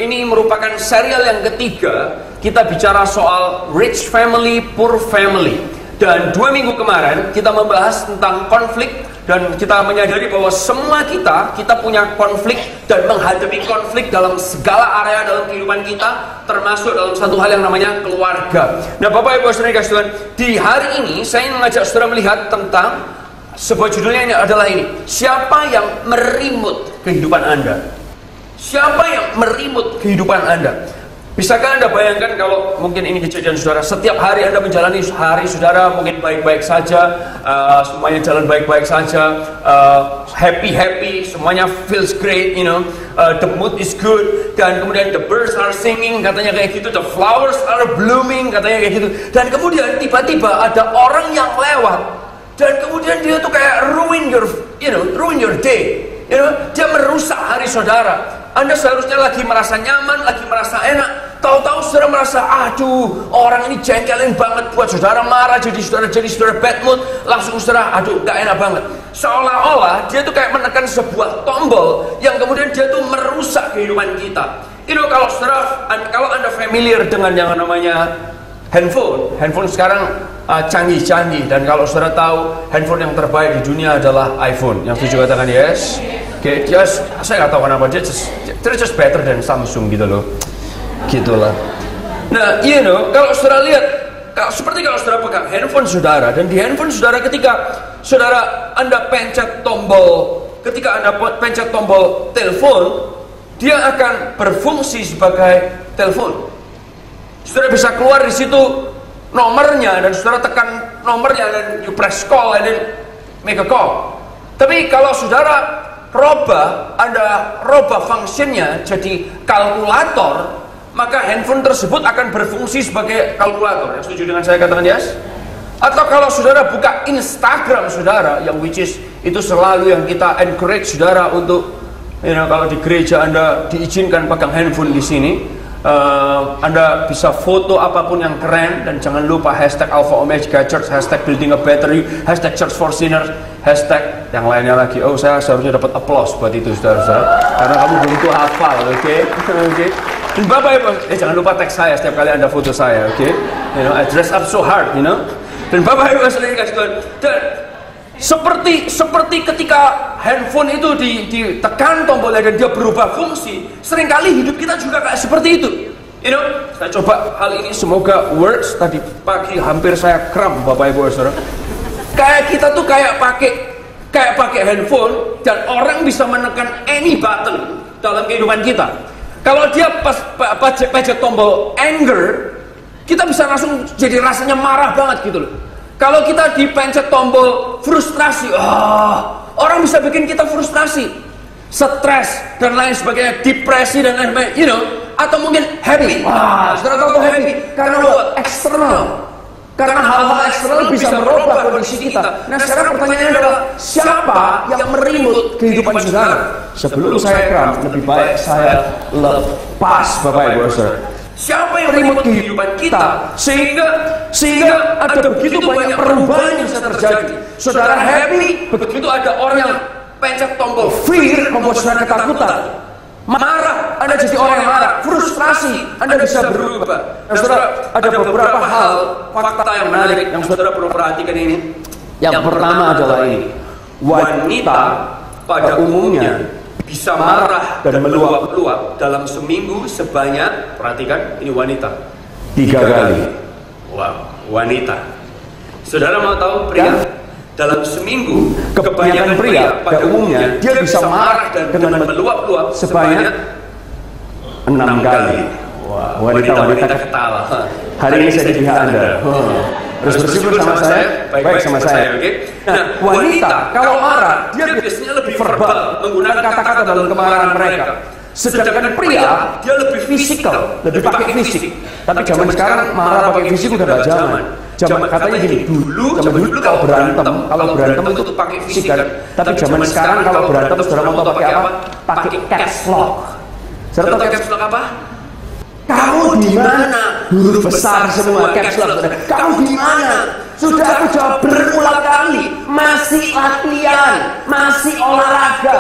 Ini merupakan serial yang ketiga. Kita bicara soal rich family, poor family. Dan 2 minggu kemarin kita membahas tentang konflik. Dan kita menyadari bahwa semua kita punya konflik dan menghadapi konflik dalam segala area dalam kehidupan kita, termasuk dalam satu hal yang namanya keluarga. Nah, Bapak Ibu Saudara sekalian, di hari ini saya ingin mengajak saudara melihat tentang sebuah judulnya ini adalah ini: siapa yang merimut kehidupan Anda? Siapa yang merimut kehidupan Anda? Bisakah Anda bayangkan kalau mungkin ini kejadian saudara, setiap hari Anda menjalani hari saudara mungkin baik-baik saja, semuanya jalan baik-baik saja, happy, semuanya feels great, the mood is good, dan kemudian the birds are singing, katanya kayak gitu, the flowers are blooming, katanya kayak gitu, dan kemudian tiba-tiba ada orang yang lewat, dan kemudian dia tuh kayak ruin your day, dia merusak hari saudara. Anda seharusnya lagi merasa nyaman, lagi merasa enak, tahu-tahu saudara merasa, aduh, orang ini jengkelin banget, buat saudara marah, jadi saudara bad mood, langsung saudara, aduh, gak enak banget. Seolah-olah dia tuh kayak menekan sebuah tombol yang kemudian dia tuh merusak kehidupan kita. Kalau Anda familiar dengan yang namanya handphone sekarang canggih-canggih, dan kalau saudara tahu handphone yang terbaik di dunia adalah iPhone. Yang setuju katakan yes. Oke, saya nggak tahu kenapa they're just better than Samsung gitu loh, gitulah. Nah, kalau saudara lihat, seperti kalau saudara pegang handphone saudara, dan di handphone saudara ketika Anda pencet tombol telepon, dia akan berfungsi sebagai telepon. Saudara bisa keluar di situ nomornya, dan saudara tekan nomornya, dan you press call and then make a call. Tapi kalau saudara Anda robah fungsinya jadi kalkulator, maka handphone tersebut akan berfungsi sebagai kalkulator. Yang setuju dengan saya katakan yes? Atau kalau saudara buka Instagram saudara, yang which is itu selalu yang kita encourage saudara untuk, kalau di gereja Anda diizinkan pegang handphone di sini, Anda bisa foto apapun yang keren, dan jangan lupa hashtag Alpha Omega Church, hashtag Building a Better You, hashtag Church for Sinners, hashtag yang lainnya lagi. Oh, saya seharusnya dapat applause buat itu saudara-saudara, karena kamu belum tuh hafal, oke? Dan Bapak Ibu, jangan lupa tag saya setiap kali Anda foto saya, oke? I dress up so hard, Dan Bapak Ibu sendiri kasih Tuhan. Dan seperti ketika handphone itu ditekan tombolnya dan dia berubah fungsi, seringkali hidup kita juga kayak seperti itu. Saya coba hal ini, semoga works. Tadi pagi hampir saya kram, Bapak Ibu saudara. Kayak kita tuh kayak pakai handphone, dan orang bisa menekan any button dalam kehidupan kita. Kalau dia pencet tombol anger, kita bisa langsung jadi rasanya marah banget gitu loh. Kalau kita dipencet tombol frustrasi, orang bisa bikin kita frustrasi, stres dan lain sebagainya, depresi dan lain sebagainya, atau mungkin happy. Saudara tahu happy karena eksternal. Karena hal-hal eksternal bisa merubah kondisi kita. Nah, sekarang pertanyaannya adalah, siapa yang merimut kehidupan saudara? Sebelum saya kram, lebih baik saya lepas, Bapak Ibu saudara. Siapa yang merimut kehidupan kita sehingga ada begitu banyak perubahan yang bisa terjadi. Saudara happy, begitu ada orang yang pencet tombol fear, membuat saudara ketakutan. Marah, Anda jadi orang yang marah. Frustrasi, Anda bisa berubah. Nah, saudara, ada beberapa hal, fakta yang menarik yang saudara perlu perhatikan ini. Yang pertama adalah ini: wanita pada umumnya bisa marah dan meluap-luap dalam seminggu sebanyak, perhatikan, ini wanita, 3 kali. Wow, wanita. Saudara mau tahu pria? Dalam seminggu, kebanyakan pria pada umumnya dia bisa marah dan dengan meluap-luap sebanyak 6 kali. Wow, wanita ketawa. Hari ini saya di pihak Anda. Terus bersyukur sama saya, baik sama saya, oke? Nah, wanita kalau marah, dia biasanya lebih verbal, menggunakan kata-kata dalam kemarahan mereka. Sedangkan pria, dia lebih fisikal, lebih pakai fisik. Tapi zaman sekarang marah pakai fisik udah gak zaman. Katanya gini, zaman dulu kalau berantem itu pakai fisik kan. Tapi zaman sekarang kalau berantem, saudara mau tahu pakai apa? Pakai caps lock. Saudara tahu caps lock apa? Kamu di mana? Huruf besar semua, caps lock. Kamu di mana? Sudah aku jawab berulang kali. Masih latihan, masih olahraga.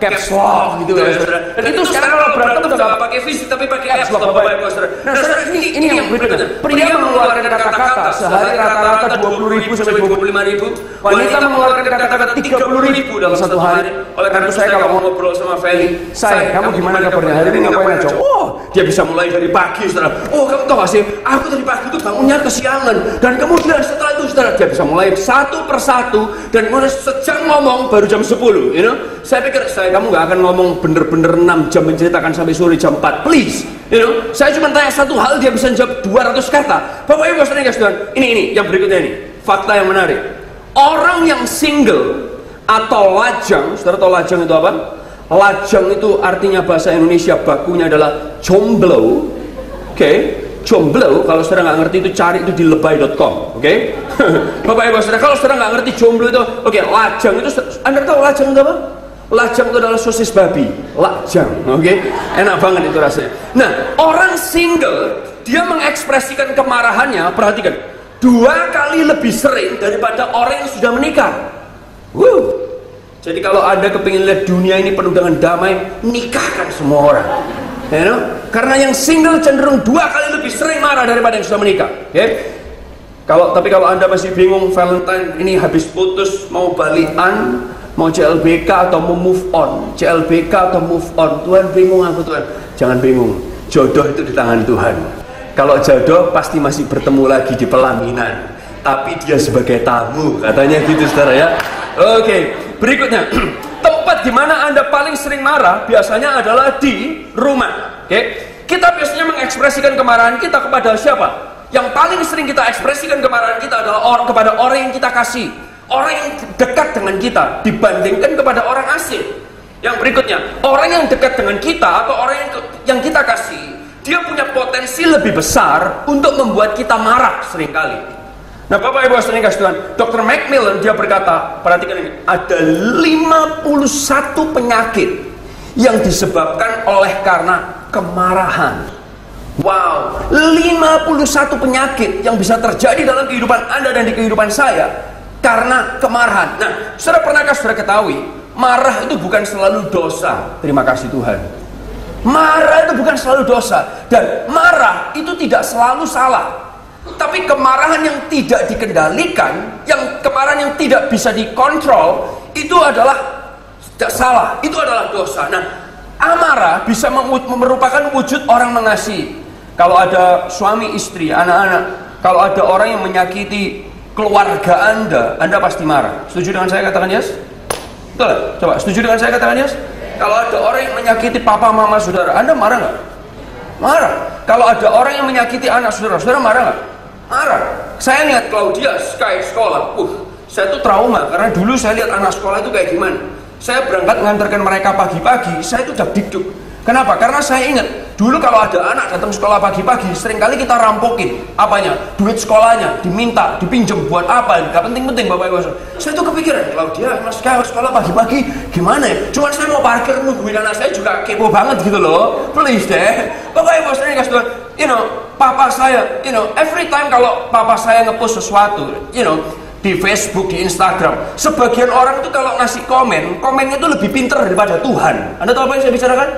caps lock gitu ya saudara. Dan itu sekarang kalau berantem udah gak pakai fisik tapi pakai caps lock Bapak Ibu saudara. Nah saudara, ini yang berikutnya. Pria mengeluarkan kata-kata sehari rata-rata 20.000 sampai 25.000. Wanita mengeluarkan kata-kata 30.000 dalam satu hari. Oleh karena itu saya kalau mau ngobrol sama Feli, kamu gimana kabarnya hari ini, ngapain aja? Oh, dia bisa mulai dari pagi saudara. Oh, kamu tahu gak sih, aku tadi pagi itu bangunnya kesiangan. Dan kemudian setelah itu saudara, dia bisa mulai satu persatu. Dan kemudian sejam ngomong baru jam 10, you know. Saya pikir, kamu gak akan ngomong bener-bener 6 jam menceritakan sampai sore jam 4, please, you know. Saya cuma tanya satu hal, dia bisa jawab 200 kata. Bapak Ibu saudara, ini yang berikutnya ini, fakta yang menarik. Orang yang single atau lajang, saudara tahu lajang itu apa? Lajang itu artinya bahasa Indonesia bakunya adalah jomblo. Oke, jomblo kalau saudara nggak ngerti itu cari itu di lebay.com. Oke, Bapak Ibu saudara, kalau saudara nggak ngerti jomblo itu, oke, lajang itu, Anda tahu lajang itu apa? Lajang itu adalah sosis babi, lajang. Oke, enak banget itu rasanya. Nah, orang single dia mengekspresikan kemarahannya, perhatikan, 2 kali lebih sering daripada orang yang sudah menikah. Jadi kalau Anda kepingin lihat dunia ini penuh dengan damai, nikahkan semua orang, you know? Karena yang single cenderung 2 kali lebih sering marah daripada yang sudah menikah. Okay? Tapi kalau Anda masih bingung, Valentine ini habis putus, mau balikan, mau CLBK atau mau move on, CLBK atau move on, Tuhan bingung aku Tuhan. Jangan bingung, jodoh itu di tangan Tuhan. Kalau jodoh pasti masih bertemu lagi di pelaminan, tapi dia sebagai tamu, katanya gitu saudara ya. Oke, berikutnya, tempat di mana Anda paling sering marah biasanya adalah di rumah. Oke, kita biasanya mengekspresikan kemarahan kita kepada siapa? Yang paling sering kita ekspresikan kemarahan kita adalah kepada orang yang kita kasih, orang yang dekat dengan kita, dibandingkan kepada orang asing. Yang berikutnya, orang yang dekat dengan kita atau orang yang kita kasih, dia punya potensi lebih besar untuk membuat kita marah seringkali. Nah Bapak Ibu saudara Tuhan, Dr. Macmillan dia berkata, perhatikan ini, ada 51 penyakit yang disebabkan oleh karena kemarahan. Wow, 51 penyakit yang bisa terjadi dalam kehidupan Anda dan di kehidupan saya karena kemarahan. Nah, pernahkah saudara ketahui, marah itu bukan selalu dosa. Terima kasih Tuhan. Marah itu bukan selalu dosa, dan marah itu tidak selalu salah. Tapi kemarahan yang tidak dikendalikan, kemarahan yang tidak bisa dikontrol, itu adalah tidak salah, itu adalah dosa. Nah, amarah bisa merupakan wujud orang mengasihi. Kalau ada suami istri, anak-anak, kalau ada orang yang menyakiti keluarga Anda pasti marah. Setuju dengan saya, katakan yes? Betul? Coba, setuju dengan saya, katakan yes? Kalau ada orang yang menyakiti papa, mama, saudara, Anda marah nggak? Marah. Kalau ada orang yang menyakiti anak saudara, saudara marah nggak? Marah. Saya lihat Claudia sekolah, saya tuh trauma karena dulu saya lihat anak sekolah itu kayak gimana. Saya berangkat mengantarkan mereka pagi-pagi, saya itu dikduk. Kenapa? Karena saya ingat dulu kalau ada anak datang sekolah pagi-pagi, seringkali kita rampokin apanya, duit sekolahnya, diminta, dipinjem buat apa? Gak penting-penting Bapak Ibu. Saya tuh kepikiran, Claudia sekolah pagi-pagi gimana ya? Cuman saya mau parkir nungguin anak saya juga kepo banget gitu loh. Please deh, Bapak Ibu sering kasih, papa saya, every time kalau papa saya ngepost sesuatu, di Facebook, di Instagram, sebagian orang itu kalau ngasih komennya itu lebih pinter daripada Tuhan. Anda tahu apa yang saya bicarakan?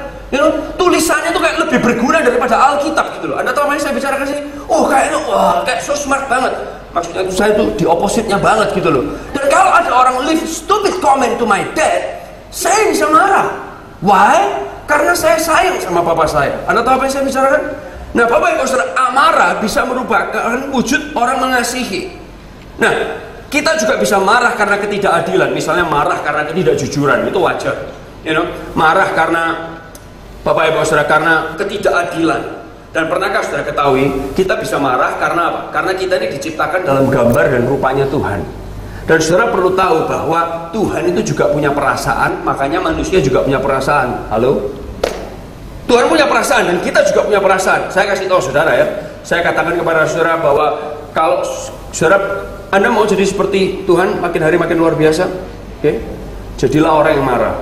Tulisannya itu kayak lebih berguna daripada Alkitab gitu loh. Anda tahu apa yang saya bicarakan sih? Kayaknya kayak so smart banget. Maksudnya itu saya tuh di opposite-nya banget gitu loh. Dan kalau ada orang leave stupid comment to my dad, saya bisa marah. Why? Karena saya sayang sama papa saya. Anda tahu apa yang saya bicarakan? Nah, Bapak Ibu Saudara, amarah bisa merupakan wujud orang mengasihi. Nah, kita juga bisa marah karena ketidakadilan. Misalnya marah karena ketidakjujuran, itu wajar. Marah karena Bapak Ibu Saudara karena ketidakadilan. Dan pernahkah saudara ketahui, kita bisa marah karena apa? Karena kita ini diciptakan dalam gambar dan rupanya Tuhan. Dan saudara perlu tahu bahwa Tuhan itu juga punya perasaan, makanya manusia juga punya perasaan. Halo? Tuhan punya perasaan dan kita juga punya perasaan. Saya kasih tahu saudara ya, saya katakan kepada saudara bahwa kalau saudara Anda mau jadi seperti Tuhan, makin hari makin luar biasa, jadilah orang yang marah.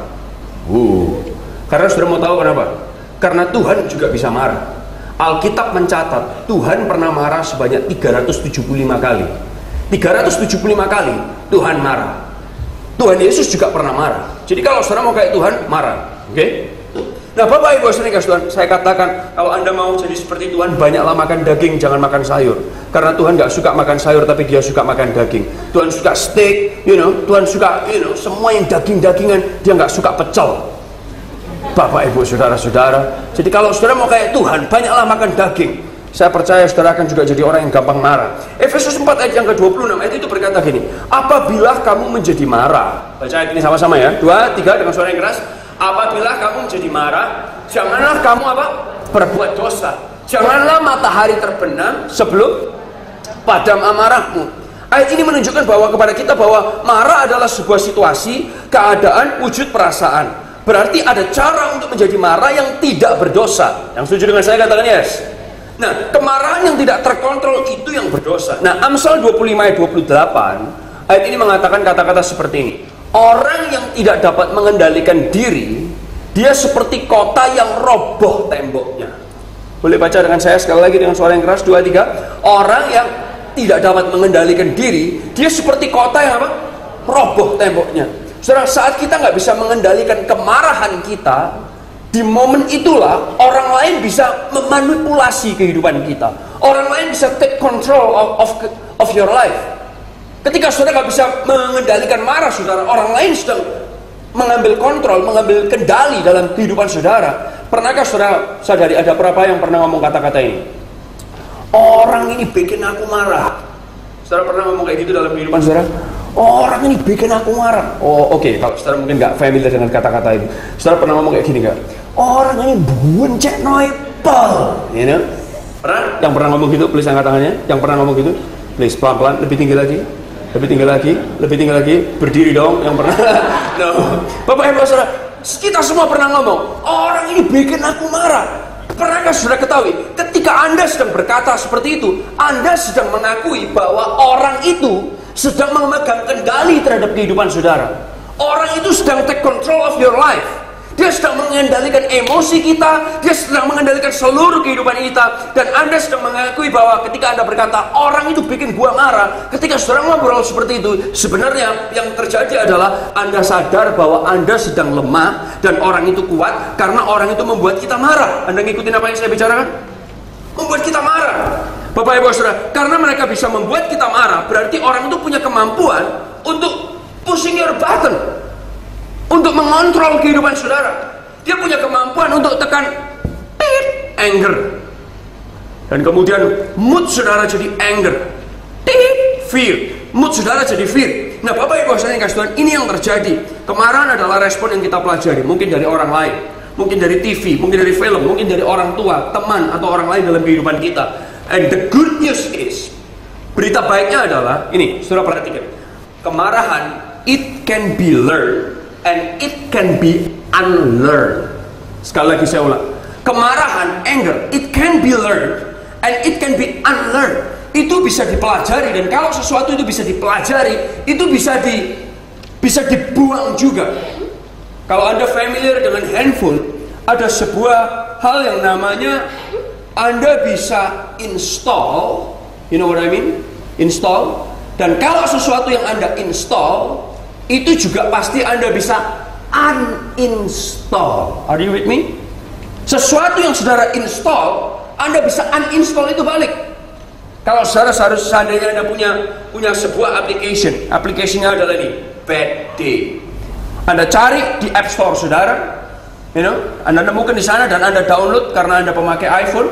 Karena saudara mau tahu kenapa? Karena Tuhan juga bisa marah. Alkitab mencatat Tuhan pernah marah sebanyak 375 kali. 375 kali Tuhan marah. Tuhan Yesus juga pernah marah. Jadi kalau saudara mau kayak Tuhan, marah. Oke? Nah, Bapak Ibu saudara kasih Tuhan, saya katakan kalau Anda mau jadi seperti Tuhan, banyaklah makan daging, jangan makan sayur. Karena Tuhan gak suka makan sayur, tapi Dia suka makan daging. Tuhan suka steak, Tuhan suka, semua yang daging-dagingan. Dia gak suka pecel. Bapak Ibu saudara-saudara, jadi kalau saudara mau kayak Tuhan, banyaklah makan daging. Saya percaya saudara akan juga jadi orang yang gampang marah. Efesus 4 ayat yang ke-26, ayat itu berkata gini, apabila kamu menjadi marah, baca ayat ini sama-sama ya, 2, 3 dengan suara yang keras. Apabila kamu menjadi marah, janganlah kamu berbuat dosa. Janganlah matahari terbenam sebelum padam amarahmu. Ayat ini menunjukkan bahwa kepada kita bahwa marah adalah sebuah situasi, keadaan, wujud perasaan. Berarti ada cara untuk menjadi marah yang tidak berdosa. Yang setuju dengan saya katakan yes. Nah, kemarahan yang tidak terkontrol itu yang berdosa. Nah, Amsal 25 ayat 28, ayat ini mengatakan kata-kata seperti ini. Orang yang tidak dapat mengendalikan diri, dia seperti kota yang roboh temboknya. Boleh baca dengan saya sekali lagi dengan suara yang keras, 2, 3. Orang yang tidak dapat mengendalikan diri, dia seperti kota yang roboh temboknya. Saudara, saat kita nggak bisa mengendalikan kemarahan kita, di momen itulah orang lain bisa memanipulasi kehidupan kita. Orang lain bisa take control of your life. Ketika saudara nggak bisa mengendalikan marah saudara, orang lain sedang mengambil kontrol, mengambil kendali dalam kehidupan saudara. Pernahkah saudara sadari ada berapa yang pernah ngomong kata-kata ini? Orang ini bikin aku marah. Saudara pernah ngomong kayak gitu dalam kehidupan saudara? Orang ini bikin aku marah. Oh oke. Kalau saudara mungkin nggak familiar dengan kata-kata ini, saudara pernah ngomong kayak gini nggak? Orang ini bunceng noipel, Pernah? Yang pernah ngomong gitu, please angkat tangannya. Yang pernah ngomong gitu, please pelan-pelan, lebih tinggi lagi. Lebih tinggi lagi, lebih tinggi lagi, berdiri dong yang pernah. No. Bapak Ibu saudara, kita semua pernah ngomong, orang ini bikin aku marah. Pernahkah sudah ketahui, ketika Anda sedang berkata seperti itu, Anda sedang mengakui bahwa orang itu sedang memegang kendali terhadap kehidupan saudara. Orang itu sedang take control of your life. Dia sedang mengendalikan emosi kita, dia sedang mengendalikan seluruh kehidupan kita. Dan Anda sedang mengakui bahwa ketika Anda berkata orang itu bikin gua marah, ketika saudara ngobrol seperti itu, sebenarnya yang terjadi adalah Anda sadar bahwa Anda sedang lemah dan orang itu kuat karena orang itu membuat kita marah. Anda ngikutin apa yang saya bicarakan? Membuat kita marah. Bapak Ibu Saudara, karena mereka bisa membuat kita marah, berarti orang itu punya kemampuan untuk pushing your button, untuk mengontrol kehidupan saudara. Dia punya kemampuan untuk tekan anger, dan kemudian mood saudara jadi anger, fear, mood saudara jadi fear. Nah Bapak Ibu saudara yang kasih Tuhan, ini yang terjadi. Kemarahan adalah respon yang kita pelajari, mungkin dari orang lain, mungkin dari TV, mungkin dari film, mungkin dari orang tua, teman, atau orang lain dalam kehidupan kita. And the good news is, berita baiknya adalah ini, saudara perhatikan, kemarahan it can be learned and it can be unlearned. Sekali lagi saya ulang, kemarahan, anger, it can be learned and it can be unlearned. Itu bisa dipelajari, dan kalau sesuatu itu bisa dipelajari, itu bisa dibuang juga. Kalau Anda familiar dengan handphone, ada sebuah hal yang namanya Anda bisa install, you know what I mean? Install. Dan kalau sesuatu yang Anda install, itu juga pasti Anda bisa uninstall. Are you with me? Sesuatu yang saudara install, Anda bisa uninstall itu balik. Kalau saudara seandainya Anda punya sebuah application-nya adalah ini, Bad Day. Anda cari di App Store saudara, Anda nemukan di sana dan Anda download karena Anda pemakai iPhone.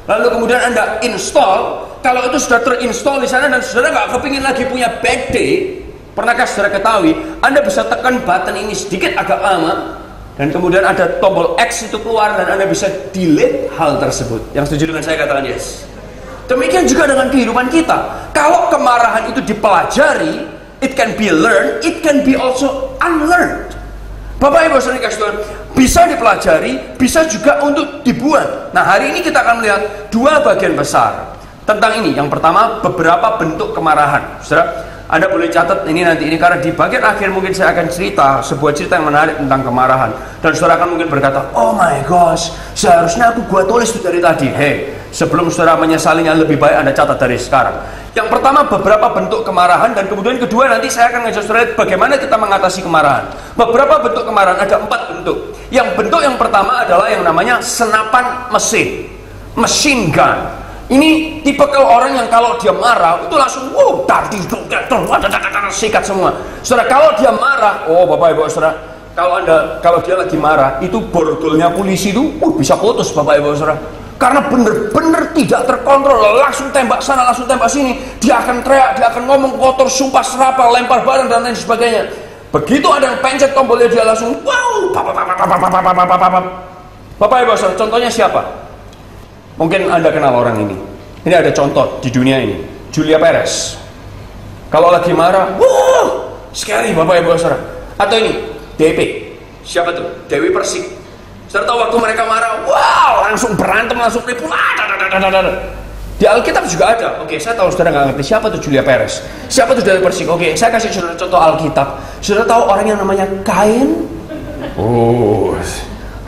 Lalu kemudian Anda install. Kalau itu sudah terinstall di sana dan saudara nggak kepingin lagi punya Bad Day, pernahkah saudara ketahui? Anda bisa tekan button ini sedikit agak lama, dan kemudian ada tombol X itu keluar dan Anda bisa delete hal tersebut. Yang setuju dengan saya katakan yes. Demikian juga dengan kehidupan kita. Kalau kemarahan itu dipelajari, it can be learned, it can be also unlearned. Bapak Ibu saudara kasih Tuhan, bisa dipelajari, bisa juga untuk dibuat. Nah hari ini kita akan melihat dua bagian besar tentang ini. Yang pertama, beberapa bentuk kemarahan. Saudara, Anda boleh catat ini nanti, ini karena di bagian akhir mungkin saya akan cerita sebuah cerita yang menarik tentang kemarahan. Dan saudara akan mungkin berkata, oh my gosh, seharusnya gua tulis itu dari tadi. Hey, sebelum saudara menyesalinya, lebih baik Anda catat dari sekarang. Yang pertama beberapa bentuk kemarahan, dan kemudian kedua nanti saya akan ngajak saudara bagaimana kita mengatasi kemarahan. Beberapa bentuk kemarahan, ada 4 bentuk. Yang bentuk yang pertama adalah yang namanya senapan mesin, machine gun. Ini tipikal orang yang kalau dia marah itu langsung sikat semua. Saudara, kalau dia marah, oh Bapak Ibu Saudara, kalau dia lagi marah, itu borgolnya polisi itu bisa putus Bapak Ibu Saudara. Karena benar-benar tidak terkontrol, langsung tembak sana, langsung tembak sini. Dia akan teriak, dia akan ngomong kotor, sumpah serapah, lempar barang dan lain sebagainya. Begitu ada yang pencet tombolnya, dia langsung wow. Bapak Ibu Saudara, contohnya siapa? Mungkin Anda kenal orang ini. Ini ada contoh di dunia ini, Julia Perez. Kalau lagi marah, wow, scary Bapak Ibu Saudara. Atau ini, DP. Siapa tuh? Dewi Persik. Serta waktu mereka marah, wow, langsung berantem, langsung ribut. Di Alkitab juga ada. Oke, saya tahu saudara nggak ngerti siapa tuh Julia Perez, siapa tuh Dewi Persik. Oke, saya kasih saudara contoh Alkitab. Saudara tahu orang yang namanya Kain? Oh,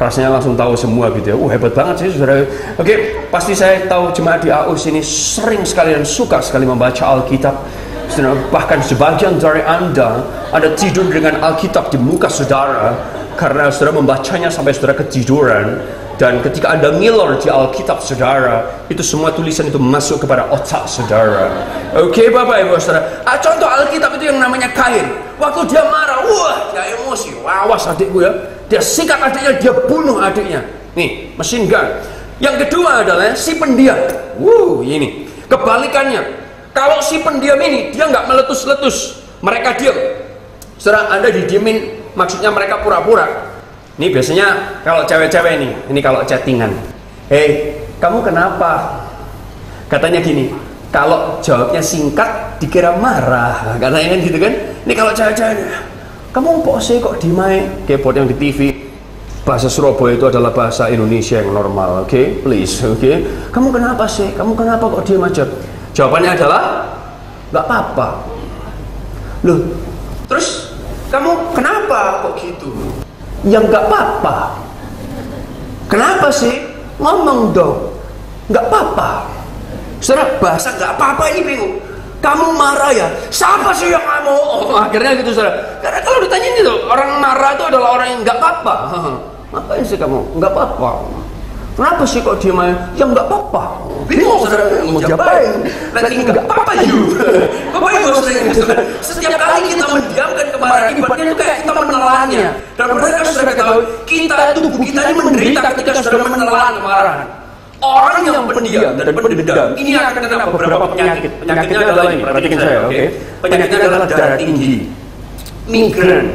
rasanya langsung tahu semua gitu ya. Hebat banget sih saudara. Oke, pasti saya tahu jemaat di AUS ini sering sekali dan suka sekali membaca Alkitab. Saudara, bahkan sebagian dari Anda ada tidur dengan Alkitab di muka saudara karena saudara membacanya sampai saudara ketiduran. Dan ketika Anda ngiler di Alkitab saudara, itu semua tulisan itu masuk kepada otak saudara. Oke Bapak Ibu Saudara, contoh Alkitab itu yang namanya Kain. Waktu dia marah, wah dia emosi. Awas adikku ya, dia sikat adiknya, dia bunuh adiknya. Nih, machine gun. Yang kedua adalah si pendiam. Ini kebalikannya. Kalau si pendiam ini, dia nggak meletus-letus, mereka diam. Saudara, Anda didiemin, maksudnya mereka pura-pura. Ini biasanya kalau cewek-cewek ini kalau chattingan. Hei, kamu kenapa? Katanya gini, kalau jawabnya singkat dikira marah, katanya kan gitu kan. Ini kalau cewek-cewek, kamu kok sih kok dimai? Keyboard yang di TV, bahasa Surabaya itu adalah bahasa Indonesia yang normal, oke? Please, oke? Kamu kenapa sih? Kamu kenapa kok diem aja? Jawabannya adalah nggak apa-apa. Loh, terus kamu kenapa kok gitu? Yang nggak apa-apa. Kenapa sih? Ngomong dong. Nggak apa-apa. Saudara, bahasa nggak apa-apa ini bingung. Kamu marah ya? Siapa sih yang kamu? Akhirnya gitu saudara. Karena kalau ditanya itu, orang marah itu adalah orang yang nggak apa-apa. Ngapain sih kamu? Nggak apa-apa. Kenapa sih kok diem aja? Ya nggak apa-apa. Bingung saudara, mau diapain? Lagi nggak apa-apa you. Bapak Ibu Saudara, setiap kali kita mendiamkan kemarahan, ibaratnya itu kayak kita menelannya. Dan mereka saudara ketahui, tubuh kita ini menderita ketika saudara menelan kemarahan. Orang yang pendiam dan pendendam ini akan kena beberapa penyakit. Penyakitnya adalah ini, perhatikan saya, oke? Penyakitnya adalah darah tinggi, migren,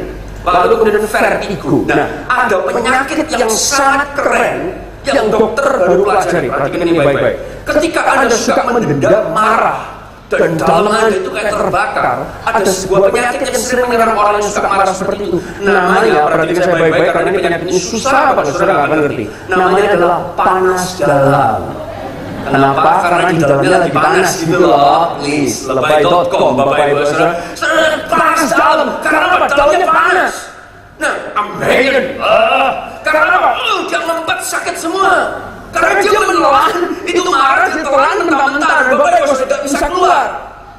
lalu kemudian vertigo. Nah, ada penyakit yang sangat keren yang dokter baru pelajari. Perhatikan ini baik-baik. Ketika Anda suka mendendam, marah, dan dalam Anda itu kayak terbakar, ada sebuah penyakit yang sering menyerang orang yang suka marah seperti itu. Namanya, perhatikan saya baik-baik karena ini penyakit ini susah banget, saudara nggak akan ngerti. Namanya adalah panas dalam. Kenapa? Karena di dalamnya lagi panas gitu loh. Please, lebay.com Bapak Ibu Saudara. Panas dalam. Karena apa? Dalamnya panas. Nah, amazing. Karena apa? Dia lembab, sakit semua. Karena dia menelan, itu marah, dia telan mentah-mentah. Bapak Ibu Saudara bisa keluar.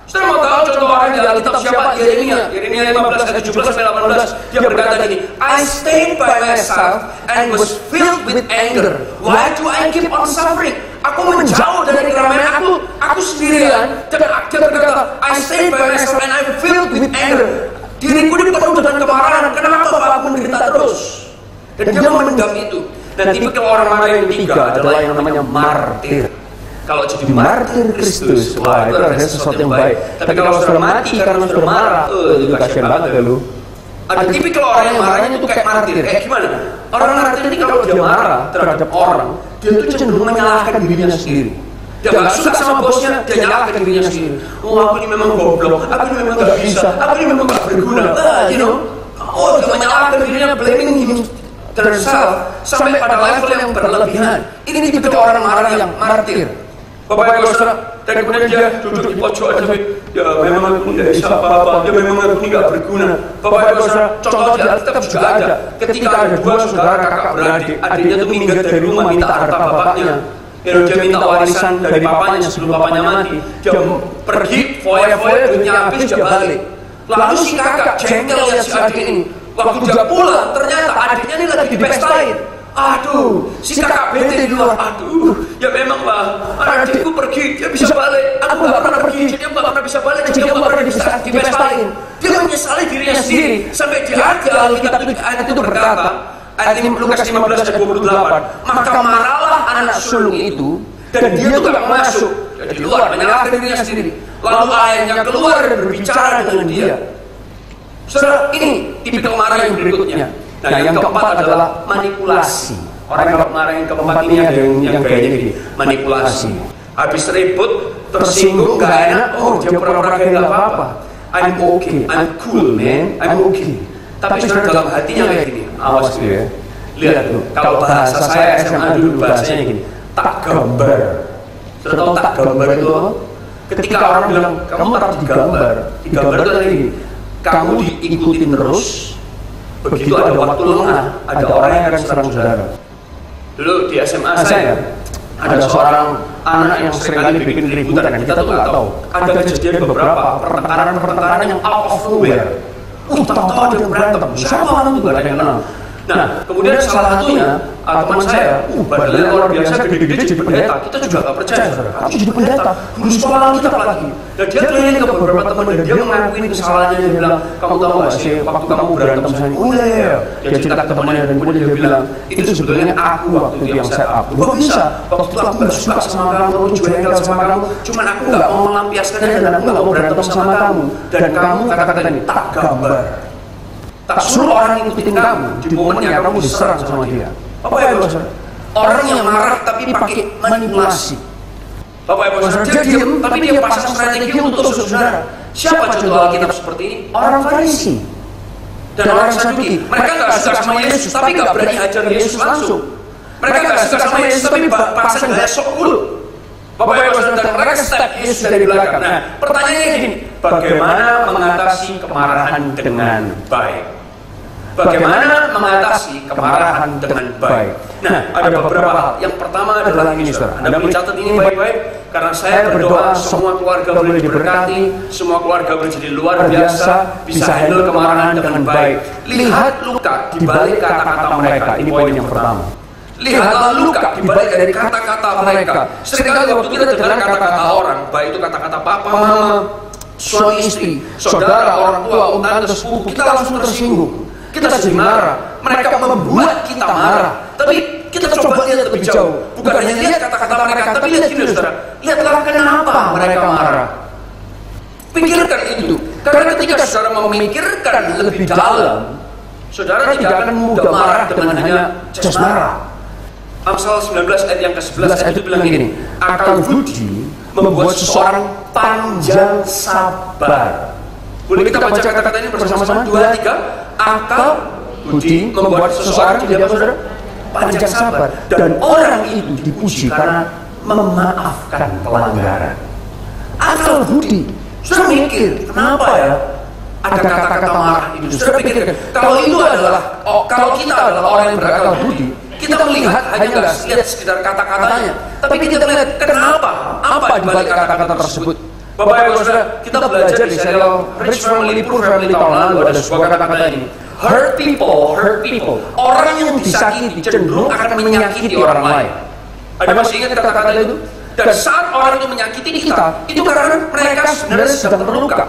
Saudara mau tahu contoh orang di Alkitab siapa? Yeremia 15 ayat 17 sampai 18. Dia berkata gini, I stayed by myself and was filled with anger. Why do I keep on suffering? Aku menjauh dari keramaian aku sendirian. Dan dia berkata, I stayed by myself and I'm filled with anger. Diriku dipenuhi dengan kemarahan. Kenapa aku menderita terus? Dan dia memendam itu. Dan tipikal orang-orang yang ketiga adalah yang namanya martir. Kalau jadi martir Kristus, wah itu adalah sesuatu yang baik. Tapi kalau sudah mati karena sudah marah, itu kasihan banget ya lu. Ada tipikal orang yang marahnya itu kayak martir. Kayak gimana? Orang martir ini kalau dia marah terhadap orang, dia itu cenderung menyalahkan dirinya sendiri. Dia nggak suka sama bosnya, dia nyalahkan dirinya sendiri. Oh, aku ini memang goblok, aku ini memang nggak bisa, aku ini memang nggak berguna. Oh, dia menyalahkan dirinya, blaming him terself sampai pada level yang berlebihan. Ini tipe orang marah yang martir. Bapak Ibu Saudara, dan kemudian dia duduk di pojok aja. Ya memang aku tidak bisa apa-apa. Ya memang aku tidak berguna. Bapak Ibu Saudara, contoh di Alkitab juga ada. Ketika ada dua saudara kakak beradik, adiknya itu minggat dari rumah minta harta bapaknya. Dia minta warisan dari papanya sebelum papanya mati. Dia pergi, foya-foya, duitnya habis, dia balik. Lalu si kakak jengkel lihat si adik ini. Waktu dia pulang, ternyata adiknya ini lagi dipestain. Aduh, si kakak bete di luar. Aduh, ya memang Pak, adikku pergi, dia bisa balik. Aku gak pernah pergi, jadi aku gak pernah bisa balik. Jadi aku gak pernah dipestain. Dia menyesali dirinya sendiri. Sampai di Alkitab ayat itu berkata, ayat Lukas 15 ayat 28, maka marahlah anak sulung itu, dan dia tuh gak masuk. Di luar, menyalahkan dirinya sendiri. Lalu ayahnya keluar dan berbicara dengan dia. Saudara, ini tipikal marah yang berikutnya. Nah, yang keempat adalah manipulasi. Orang yang marah yang keempat ini ada yang kayaknya gini, manipulasi. Habis ribut, tersinggung, gak enak, oh dia pura-pura kayak gak apa-apa. I'm okay, I'm cool man, I'm okay. Tapi saudara dalam hatinya kayak gini, awas dulu ya. Lihat tuh, kalau bahasa saya SMA dulu bahasanya gini, tak gambar. Saudara tahu tak gambar itu apa? Ketika orang bilang, kamu harus digambar. Digambar itu kayak gini, kamu diikutin terus. Begitu ada waktu lengah, ada orang yang akan serang saudara. Dulu di SMA saya ada seorang anak yang seringkali bikin keributan dan kita tuh nggak tahu. Ada kejadian beberapa pertengkaran yang out of nowhere. Tahu-tahu ada yang berantem. Siapa orang itu nggak ada yang kenal. Nah, kemudian salah satunya teman saya, badannya luar biasa, gede-gede jadi pendeta. Kita juga nggak percaya, saudara. Kamu jadi pendeta, guru sekolah kita lagi. Dan dia keliling ke beberapa teman dan dia mengakuin kesalahannya. Dia bilang, kamu tahu nggak sih, waktu kamu berantem sama ini? Oh iya. Dia cerita ke temannya dan kemudian dia bilang, itu sebetulnya aku waktu itu yang set up. Gak bisa, waktu itu aku nggak suka sama kamu, aku juga jengkel sama kamu. Cuman aku nggak mau melampiaskannya dan aku nggak mau berantem sama kamu. Dan kamu kata-kata ini tak gambar. Tak suruh orang ngikutin kamu di momennya kamu diserang sama dia. Apa ya Bapak? Orang yang marah tapi pakai manipulasi. Bapak Ibu Saudara, dia diam tapi dia pasang strategi untuk tusuk saudara. Siapa contoh Alkitab seperti ini? Orang Farisi dan orang Saduki. Mereka nggak suka sama Yesus tapi nggak berani ajar Yesus langsung. Mereka nggak suka sama Yesus tapi pasang besok dulu. Bapak Ibu Saudara, mereka step Yesus dari belakang. Nah, pertanyaannya gini, bagaimana mengatasi kemarahan dengan baik? Bagaimana mengatasi kemarahan dengan baik? Nah, ada beberapa hal. Yang pertama adalah ini, saudara. Anda boleh catat ini baik-baik, karena saya berdoa semua keluarga boleh diberkati, semua keluarga boleh jadi luar biasa, bisa handle kemarahan dengan baik. Lihat luka di balik kata-kata mereka. Ini poin yang pertama. Lihatlah luka di balik dari kata-kata mereka. Seringkali waktu kita dengar kata-kata orang, baik itu kata-kata papa, mama, suami istri, saudara, orang tua, om tante, sepupu, kita langsung tersinggung. Kita jadi marah, mereka membuat kita marah. Tapi kita coba lihat lebih jauh. Bukan hanya lihat kata-kata mereka, tapi lihat gini saudara. Lihatlah kenapa mereka marah. Pikirkan itu. Karena ketika saudara memikirkan lebih dalam, saudara tidak akan mudah marah dengan hanya just marah. Amsal 19 ayat yang ke-11 itu bilang gini, akal budi membuat seseorang panjang sabar. Boleh kita baca kata-kata ini bersama-sama? 2, 3. Akal budi membuat seseorang jadi apa saudara? Panjang sabar. Dan orang itu dipuji karena memaafkan pelanggaran. Akal budi. Saudara mikir, kenapa ya ada kata-kata marah itu? Saudara pikirkan, kalau itu adalah, kalau kita adalah orang yang berakal budi, kita melihat hanya nggak lihat sekedar kata-katanya, tapi kita melihat kenapa, apa di balik kata-kata tersebut. Bapak Ibu Saudara, kita belajar di serial Rich Family Poor Family tahun lalu ada sebuah kata-kata ini. Hurt people, hurt people. Orang yang disakiti cenderung akan menyakiti orang lain. Ada masih ingat kata-kata itu? Dan saat orang itu menyakiti kita, itu karena mereka sebenarnya sedang terluka.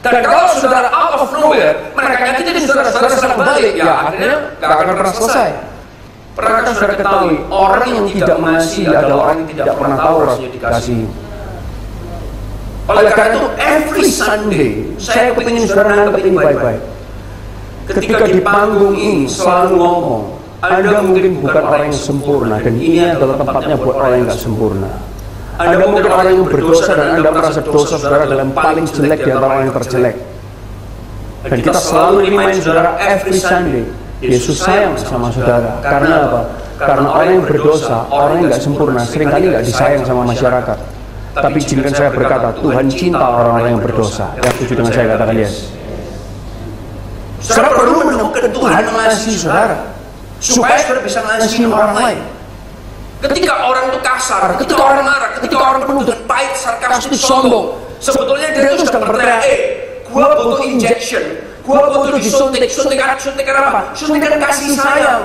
Dan kalau saudara out of nowhere, mereka nyakitin saudara serang balik, ya akhirnya gak akan pernah selesai. Pernahkah saudara ketahui, orang yang tidak mengasihi adalah orang yang tidak pernah tahu rasanya dikasihi. Oleh karena itu, every Sunday, saya ingin saudara nangkep ini baik-baik. Ketika di panggung ini selalu ngomong, Anda mungkin bukan orang yang sempurna, dan ini adalah tempatnya buat orang yang gak sempurna. Anda mungkin orang yang berdosa, dan Anda merasa dosa saudara adalah yang paling jelek di antara orang yang terjelek. Dan kita selalu remind saudara every Sunday, Yesus sayang sama saudara. Karena apa? Karena orang yang berdosa, orang yang gak sempurna, seringkali gak disayang sama masyarakat. Tapi izinkan saya berkata, Tuhan cinta orang-orang yang berdosa. Yang setuju dengan saya katakan yes. Saudara perlu menemukan Tuhan mengasihi saudara, supaya saudara bisa mengasihi orang lain. Ketika orang itu kasar, ketika orang marah, ketika orang penuh dengan pahit, sarkastis, sombong, sebetulnya dia itu sedang berteriak, gua butuh injection, gua butuh disuntik apa? Suntikan kasih sayang.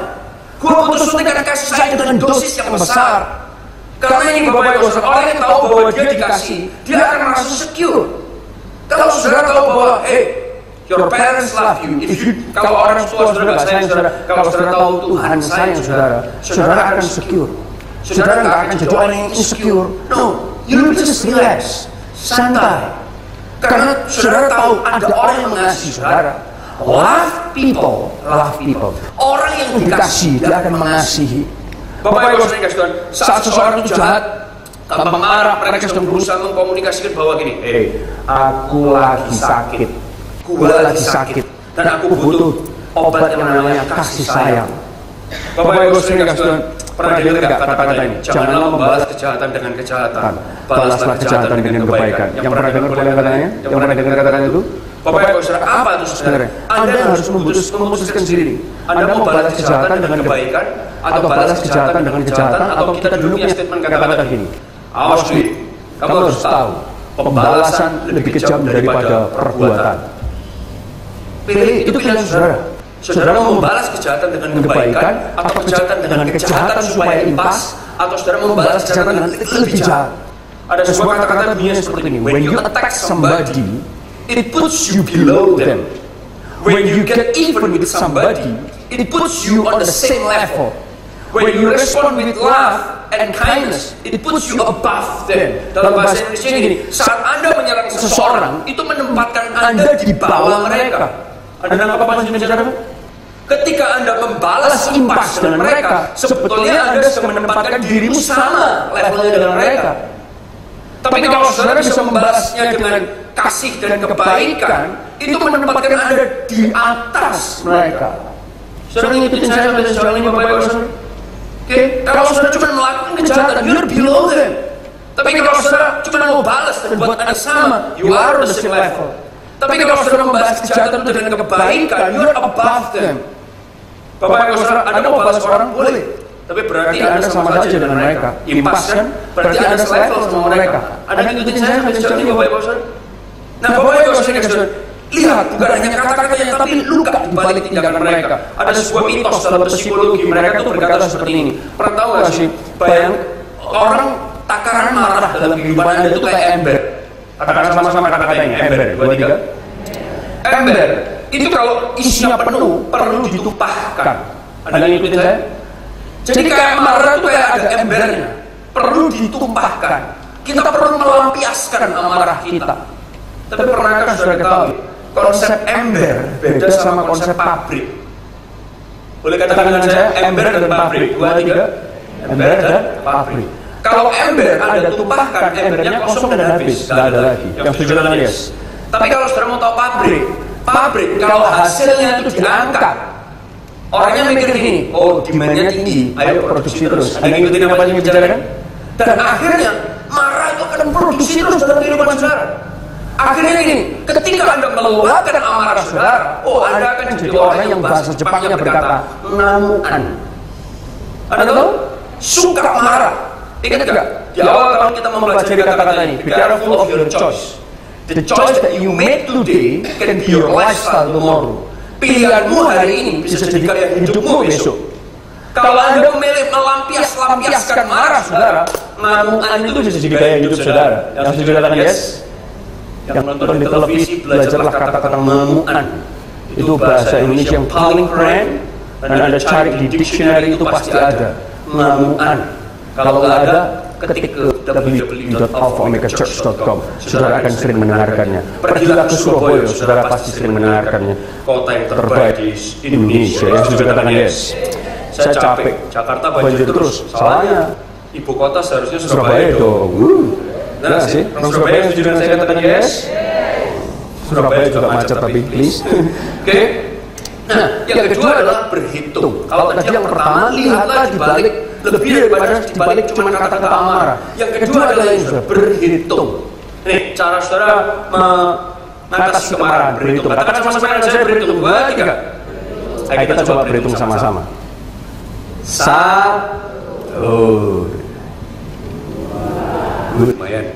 Gua butuh suntikan kasih sayang dengan dosis yang besar. Karena ini Bapak Ibu, orang yang tahu bahwa dia dikasih, dia akan merasa secure. Kalau saudara tahu bahwa, your parents love you. Kalau orang tua saudara nggak sayang saudara, kalau saudara tahu Tuhan sayang saudara, saudara akan secure. Saudara nggak akan jadi orang yang insecure. No, you will just relax, santai. Karena saudara tahu ada orang yang mengasihi saudara. Love people. Orang yang dikasih, dia akan mengasihi. Bapak Ibu saudara Tuhan, saat seseorang itu jahat, gampang marah, mereka sedang berusaha mengkomunikasikan bahwa gini, aku lagi sakit, gua lagi sakit, dan aku butuh obat yang namanya kasih sayang. Bapak Ibu saudara Tuhan, pernah dengar nggak kata-kata ini? Janganlah membalas kejahatan dengan kejahatan, balaslah kejahatan dengan kebaikan. Yang pernah dengar katanya? Yang pernah dengar kata-kata itu? Bapak Ibu saudara, apa itu sebenarnya? Anda harus memutuskan sendiri. Anda mau balas kejahatan dengan kebaikan, atau balas kejahatan dengan kejahatan, atau kita dulu punya statement kata-kata gini. Awas diri, kamu harus tahu, pembalasan lebih kejam daripada perbuatan. Pilih, itu pilihan saudara. Saudara mau membalas kejahatan dengan kebaikan, atau kejahatan dengan kejahatan supaya impas, atau saudara mau membalas kejahatan dengan lebih jahat. Ada sebuah kata-kata bunyinya seperti ini. When you attack somebody, it puts you below them. When you get even with somebody, it puts you on the same level. When you respond with love and kindness, it puts you above them. Dalam bahasa Indonesia gini, saat Anda menyerang seseorang, itu menempatkan Anda di bawah mereka. Anda nangkap apa maksudnya saudara? Ketika Anda membalas impas dengan mereka, sebetulnya Anda sedang menempatkan dirimu sama levelnya dengan mereka. Tapi kalau saudara bisa membalasnya dengan kasih dan kebaikan, itu menempatkan Anda di atas mereka. Saudara ngikutin saya pada soal ini Bapak Ibu saudara? Oke, kalau saudara cuma melakukan kejahatan, you're below them. Tapi kalau saudara cuma mau balas dan buat Anda sama, you are on the same level. Tapi kalau saudara membalas kejahatan itu dengan kebaikan, you're above them. Bapak Ibu saudara, Anda mau balas orang boleh, tapi berarti Anda sama saja dengan mereka. Impas kan? Berarti Anda selevel sama mereka. Anda ngikutin saya pada soal ini Bapak Ibu saudara? Nah Bapak Ibu saudara, lihat, bukan hanya kata-katanya, tapi luka di balik tindakan mereka. Ada sebuah mitos dalam psikologi, mereka tuh berkata seperti ini. Pernah tahu gak sih, orang takaran marah dalam kehidupan Anda itu kayak ember. Katakan sama-sama kata-katanya, ember. 2, 3. Ember, itu kalau isinya penuh, perlu ditumpahkan. Anda ngikutin saya? Jadi kayak marah itu kayak ada embernya, perlu ditumpahkan. Kita perlu melampiaskan amarah kita. Tapi pernahkah saudara ketahui, konsep ember beda sama konsep pabrik? Boleh katakan dengan saya, ember dan pabrik. 2, 3. Ember dan pabrik. Kalau ember Anda tumpahkan, embernya kosong dan habis, nggak ada lagi. Yang setuju dengan yes? Tapi kalau saudara mau tahu pabrik kalau hasilnya itu diangkat, orangnya mikir gini, oh demand-nya tinggi, ayo produksi terus. Anda ngikutin apa yang dibicarakan? Dan akhirnya marah itu akan produksi terus dalam kehidupan saudara. Akhirnya gini, ketika Anda meluapkan amarah saudara, Anda akan jadi orang yang bahasa Jepangnya berkata namukan. Anda tahu? Suka marah. Ingat gak? Di awal tahun kita mempelajari kata-kata ini. Be careful of your choice. The choice that you make today can be your lifestyle tomorrow. Pilihanmu hari ini bisa jadi gaya hidupmu besok. Kalau Anda memilih melampiaskan marah saudara, namukan itu bisa jadi gaya hidup saudara. Yang setuju katakan yes? Yang nonton di televisi, belajarlah kata-kata namukan. Itu bahasa Indonesia yang paling keren, dan Anda cari di dictionary itu pasti ada. Namukan. Kalau nggak ada, ketik ke www.alphaomegachurch.com. Saudara akan sering mendengarkannya. Pergilah ke Surabaya, saudara pasti sering mendengarkannya. Kota yang terbaik di Indonesia. Yang setuju katakan yes. Saya capek, Jakarta banjir terus. Salahnya ibu kota seharusnya Surabaya dong. Nah sih, orang Surabaya yang setuju dengan saya katakan yes. Surabaya juga macet tapi please. Oke. Nah, yang kedua adalah berhitung. Kalau tadi yang pertama, lihatlah di balik lebih daripada dibalik cuma kata-kata amarah. Yang kedua adalah yang sudah berhitung. Nih, cara saudara mengatasi kemarahan, berhitung. Katakan sama-sama dengan saya berhitung. 2, 3. Ayo kita coba berhitung sama-sama. 1, Oh, lumayan.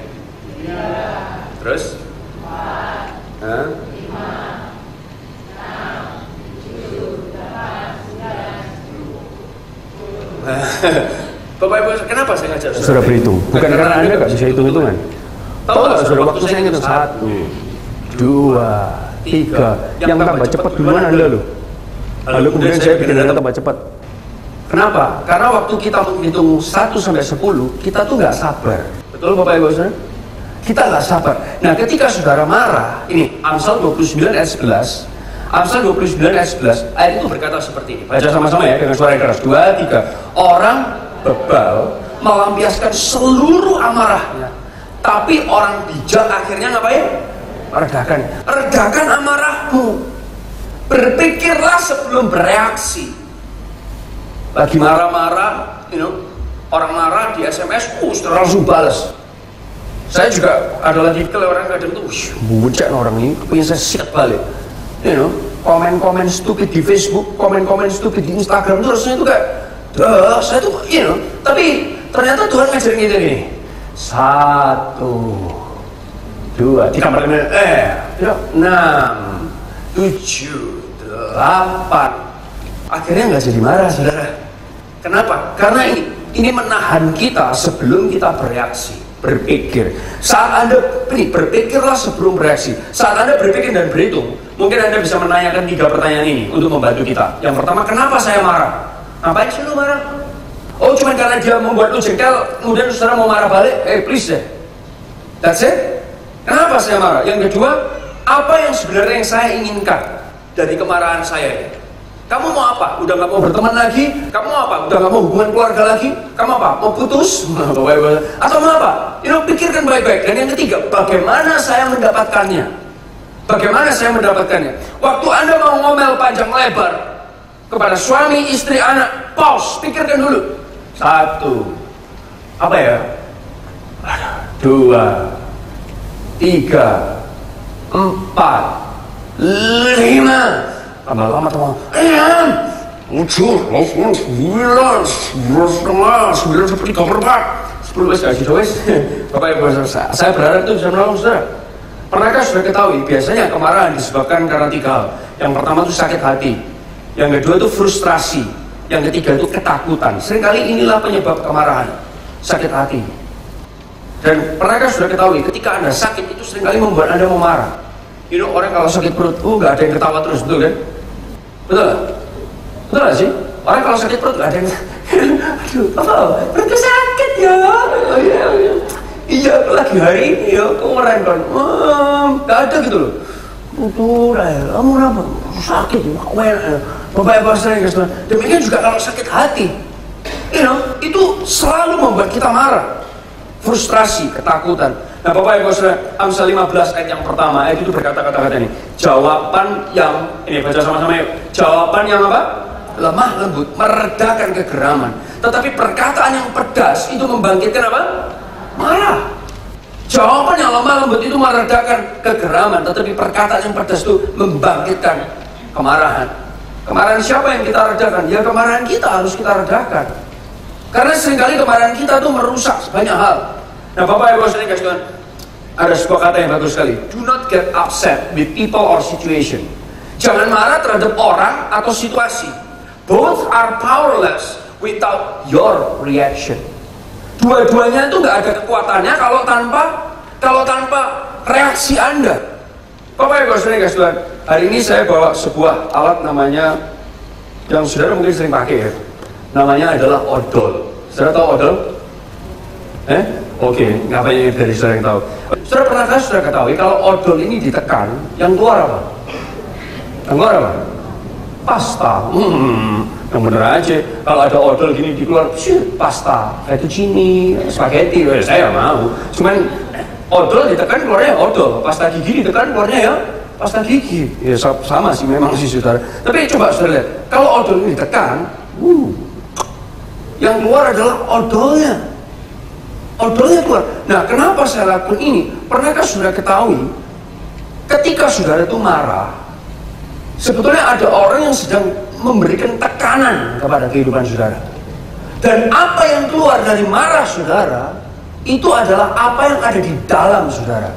Terus? Hah? Bapak Ibu, kenapa saya ngajak Sudah berhitung? Bukan karena Anda nggak bisa hitung-hitungan. Tahu nggak sudah waktu saya ngitung 1, 2, 3. Yang tambah cepat duluan Anda loh. Lalu kemudian saya bikin Anda tambah cepat. Kenapa? Karena waktu kita menghitung 1 sampai 10, kita tuh nggak sabar. Betul Bapak Ibu saudara? Kita nggak sabar. Nah ketika saudara marah, ini Amsal 29 ayat 11. Amsal 29 ayat 11, ayat itu berkata seperti ini. Baca sama-sama ya dengan suara yang keras. 2, 3. Orang bebal melampiaskan seluruh amarahnya, tapi orang bijak akhirnya ngapain? Redakan. Redakan amarahmu. Berpikirlah sebelum bereaksi. Lagi marah-marah, orang marah di SMS, langsung balas. Saya juga ada lagi orang kadang tuh, bucek orang ini, pengen saya sikat balik. Komen-komen stupid di Facebook, komen-komen stupid di Instagram, itu rasanya tuh kayak, saya tuh, tapi ternyata Tuhan ngajarin kita gini, 1, 2, ditambah 6, 7, 8. Akhirnya nggak jadi marah, saudara. Kenapa? Karena ini menahan kita sebelum kita bereaksi, berpikir. Saat Anda berpikirlah sebelum bereaksi. Saat Anda berpikir dan berhitung, mungkin Anda bisa menanyakan 3 pertanyaan ini untuk membantu kita. Yang pertama, kenapa saya marah? Ngapain sih lu marah? Oh, cuma karena dia membuat lu jengkel, kemudian saudara mau marah balik? Please deh. That's it. Kenapa saya marah? Yang kedua, apa yang sebenarnya yang saya inginkan dari kemarahan saya ini? Kamu mau apa? Udah gak mau berteman lagi? Kamu mau apa? Udah gak mau hubungan keluarga lagi? Kamu apa? Mau putus? Atau mau apa? Pikirkan baik-baik. Dan yang ketiga, bagaimana saya mendapatkannya? Bagaimana saya mendapatkannya? Waktu Anda mau ngomel panjang lebar kepada suami, istri, anak, pause, pikirkan dulu. 1, apa ya? 2, 3, 4, 5. Tambah lama teman. 7, 8, 9, 10 seperti gambar Pak. 10 wes gaji wes. Bapak Ibu saya berharap itu bisa menolong saudara. Pernahkah sudah ketahui biasanya kemarahan disebabkan karena 3 hal. Yang pertama itu sakit hati. Yang kedua itu frustrasi. Yang ketiga itu ketakutan. Seringkali inilah penyebab kemarahan. Sakit hati. Dan pernahkah sudah ketahui ketika Anda sakit itu seringkali membuat Anda memarah. Orang kalau sakit perut, nggak ada yang ketawa terus, betul kan? Betul gak? Betul gak sih? Orang kalau sakit perut gak ada yang aduh, perutku sakit ya. Iya, lagi hari ini ya, kemarin kan gak ada gitu loh. Kamu kenapa? Sakit ya, Bapak Ibu sering guys. Demikian juga kalau sakit hati, itu selalu membuat kita marah, frustrasi, ketakutan. Nah Bapak Ibu saudara, Amsal 15 ayat yang pertama, ayat itu berkata kata-kata ini. Jawaban yang, ini baca sama-sama yuk. Jawaban yang apa? Lemah lembut, meredakan kegeraman. Tetapi perkataan yang pedas itu membangkitkan apa? Marah. Jawaban yang lemah lembut itu meredakan kegeraman, tetapi perkataan yang pedas itu membangkitkan kemarahan. Kemarahan siapa yang kita redakan? Ya kemarahan kita harus kita redakan. Karena seringkali kemarahan kita itu merusak banyak hal. Nah Bapak Ibu sering kasih Tuhan, ada sebuah kata yang bagus sekali. Do not get upset with people or situation. Jangan marah terhadap orang atau situasi. Both are powerless without your reaction. Dua-duanya itu nggak ada kekuatannya kalau tanpa reaksi Anda. Bapak Ibu sering kasih Tuhan, hari ini saya bawa sebuah alat namanya, yang saudara mungkin sering pakai ya. Namanya adalah odol. Saudara tahu odol? Oke, nggak banyak dari saudara yang tahu. Saudara pernahkah saudara ketahui kalau odol ini ditekan, yang keluar apa? Yang keluar apa? Pasta. Yang bener aja. Kalau ada odol gini di keluar, pasta, fettuccine, spaghetti. Saya mau. Cuman odol ditekan keluarnya odol. Pasta gigi ditekan keluarnya ya pasta gigi. Ya sama sih memang sih saudara. Tapi coba saudara lihat, kalau odol ini ditekan, yang keluar adalah odolnya. Odolnya keluar. Nah, kenapa saya lakukan ini? Pernahkah saudara ketahui, ketika saudara itu marah, sebetulnya ada orang yang sedang memberikan tekanan kepada kehidupan saudara. Dan apa yang keluar dari marah saudara, itu adalah apa yang ada di dalam saudara.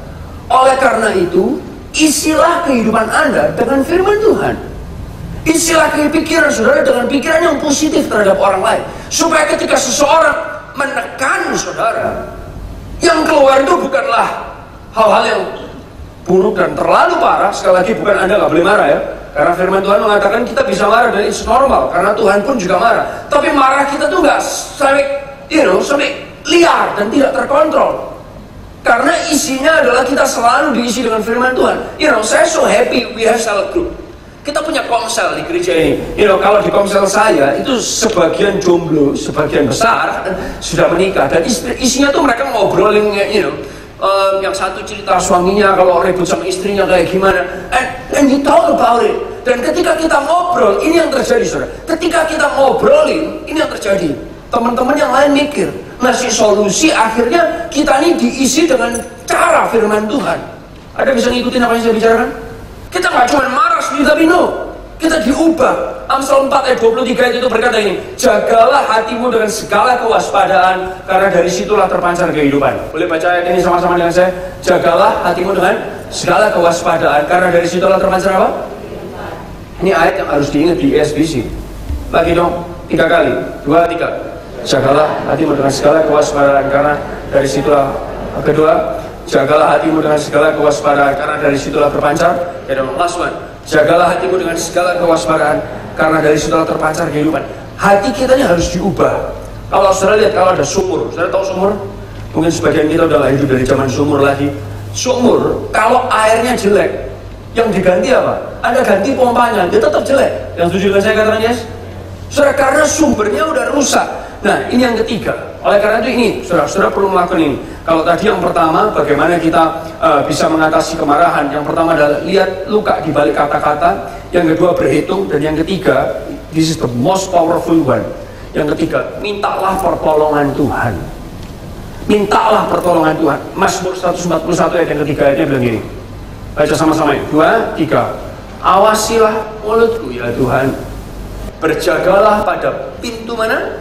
Oleh karena itu, isilah kehidupan Anda dengan firman Tuhan. Isilah pikiran saudara dengan pikiran yang positif terhadap orang lain. Supaya ketika seseorang menekan saudara, yang keluar itu bukanlah hal-hal yang buruk dan terlalu parah. Sekali lagi, bukan Anda nggak boleh marah ya. Karena firman Tuhan mengatakan kita bisa marah dan it's normal. Karena Tuhan pun juga marah. Tapi marah kita tuh nggak sampai, sampai liar dan tidak terkontrol. Karena isinya adalah kita selalu diisi dengan firman Tuhan. Saya so happy we have cell group. Kita punya komsel di gereja ini. Kalau di komsel saya itu sebagian jomblo, sebagian besar sudah menikah dan isinya tuh mereka ngobrolin, yang satu cerita suaminya kalau ribut sama istrinya kayak gimana, and you talk about it. Dan ketika kita ngobrol, ini yang terjadi saudara. Ketika kita ngobrolin, ini yang terjadi. Teman-teman yang lain mikir, ngasih solusi, akhirnya kita ini diisi dengan cara firman Tuhan. Ada bisa ngikutin apa yang saya bicarakan? Kita nggak cuma marah sendiri, tapi kita diubah. Amsal 4 ayat 23 itu berkata ini, jagalah hatimu dengan segala kewaspadaan, karena dari situlah terpancar kehidupan. Boleh baca ayat ini sama-sama dengan saya? Jagalah hatimu dengan segala kewaspadaan, karena dari situlah terpancar apa? Ini ayat yang harus diingat di ESBC. Lagi dong, 3 kali, 2, 3. Jagalah hatimu dengan segala kewaspadaan, karena dari situlah. Kedua, jagalah hatimu dengan segala kewaspadaan, karena dari situlah terpancar. Last one. Jagalah hatimu dengan segala kewaspadaan, karena dari situlah terpancar kehidupan. Hati kita ini harus diubah. Kalau saudara lihat, kalau ada sumur, saudara tahu sumur? Mungkin sebagian kita udah hidup dari zaman sumur lagi. Sumur, kalau airnya jelek, yang diganti apa? Anda ganti pompanya, dia tetap jelek. Yang setuju dengan saya katakan yes? Saudara, karena sumbernya udah rusak. Nah, ini yang ketiga. Oleh karena itu ini, saudara perlu melakukan ini. Kalau tadi yang pertama, bagaimana kita bisa mengatasi kemarahan. Yang pertama adalah lihat luka di balik kata-kata. Yang kedua berhitung. Dan yang ketiga, this is the most powerful one. Yang ketiga, mintalah pertolongan Tuhan. Mintalah pertolongan Tuhan. Mazmur 141 ayat yang ketiga, ayatnya bilang gini. Baca sama-sama ya. 2, 3. Awasilah mulutku ya Tuhan. Berjagalah pada pintu mana?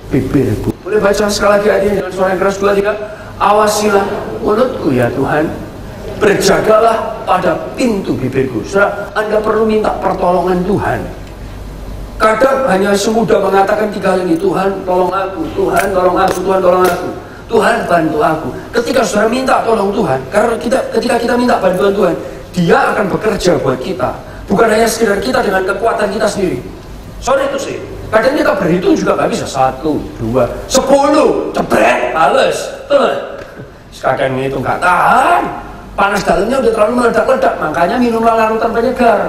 Bibirku. Boleh baca sekali lagi ayatnya dengan suara yang keras? 2, 3. Awasilah mulutku ya Tuhan. Berjagalah pada pintu bibirku. Saudara, Anda perlu minta pertolongan Tuhan. Kadang hanya semudah mengatakan 3 kali ini, Tuhan tolong aku, Tuhan tolong aku, Tuhan tolong aku, Tuhan bantu aku. Ketika saudara minta tolong Tuhan, karena ketika kita minta bantuan Tuhan, Dia akan bekerja buat kita. Bukan hanya sekedar kita dengan kekuatan kita sendiri. Sorry itu sih. Kadang kita berhitung juga nggak bisa. 1, 2, 10, cepet, halus. Kadang itu nggak tahan. Panas dalamnya udah terlalu meledak-ledak. Makanya minumlah larutan penyegar.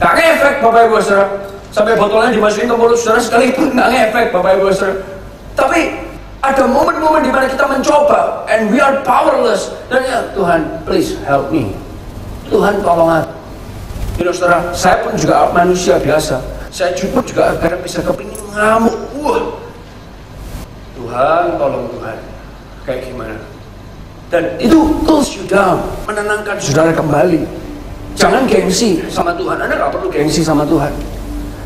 Nggak ngefek Bapak Ibu Saudara. Sampai botolnya dimasukin ke mulut saudara sekalipun nggak ngefek Bapak Ibu Saudara. Tapi ada momen-momen di mana kita mencoba and we are powerless. Dan ya Tuhan, please help me. Tuhan tolong aku. Saudara, saya pun juga manusia biasa. Saya pun juga kadang bisa kepingin ngamuk. Wah, Tuhan tolong Tuhan. Kayak gimana? Dan itu cools you down, menenangkan saudara kembali. Jangan gengsi sama Tuhan. Anda nggak perlu gengsi sama Tuhan.